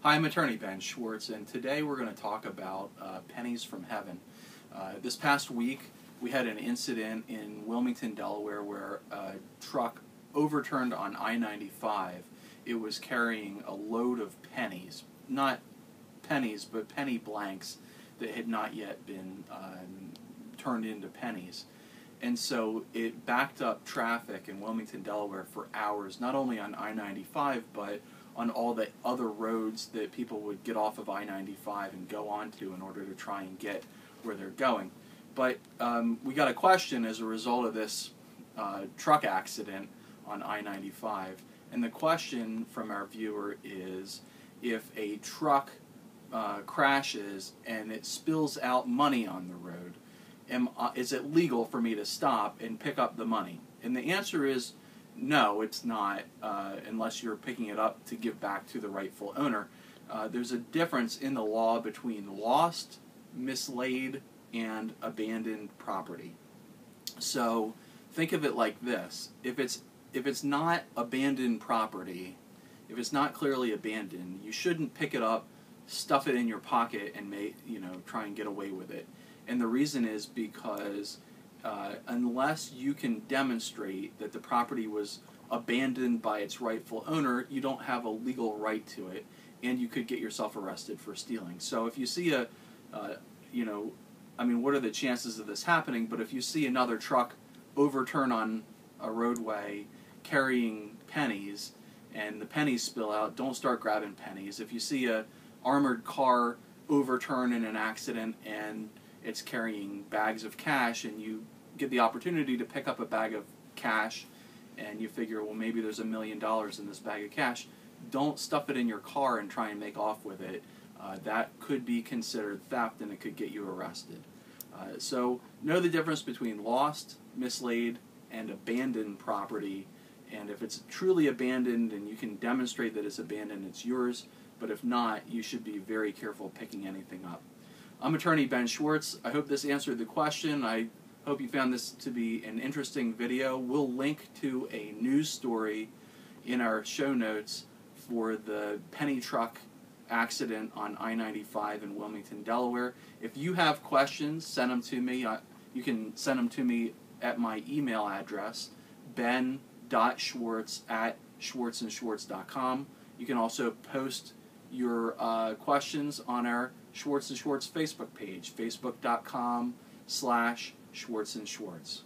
Hi, I'm attorney Ben Schwartz, and today we're going to talk about pennies from heaven. This past week, we had an incident in Wilmington, Delaware, where a truck overturned on I-95. It was carrying a load of pennies, not pennies, but penny blanks that had not yet been turned into pennies. And so it backed up traffic in Wilmington, Delaware for hours, not only on I-95, but on all the other roads that people would get off of I-95 and go onto in order to try and get where they're going. But we got a question as a result of this truck accident on I-95. And the question from our viewer is, if a truck crashes and it spills out money on the road, is it legal for me to stop and pick up the money? And the answer is no, it's not, unless you're picking it up to give back to the rightful owner. There's a difference in the law between lost, mislaid, and abandoned property. So think of it like this: if it's not abandoned property, if it's not clearly abandoned, you shouldn't pick it up, stuff it in your pocket, and try and get away with it. And the reason is because unless you can demonstrate that the property was abandoned by its rightful owner, you don't have a legal right to it, and you could get yourself arrested for stealing. So if you see what are the chances of this happening? But if you see another truck overturn on a roadway carrying pennies, and the pennies spill out, don't start grabbing pennies. If you see a armored car overturn in an accident and it's carrying bags of cash, and you get the opportunity to pick up a bag of cash, and you figure, well, maybe there's $1 million in this bag of cash, don't stuff it in your car and try and make off with it. That could be considered theft, and it could get you arrested. So know the difference between lost, mislaid, and abandoned property. And if it's truly abandoned and you can demonstrate that it's abandoned, it's yours. But if not, you should be very careful picking anything up. I'm attorney Ben Schwartz. I hope this answered the question. I hope you found this to be an interesting video. We'll link to a news story in our show notes for the penny truck accident on I-95 in Wilmington, Delaware. If you have questions, send them to me. You can send them to me at my email address, ben.schwartz@schwartzandschwartz.com. You can also post your questions on our Schwartz and Schwartz Facebook page, facebook.com/schwartzandschwartz.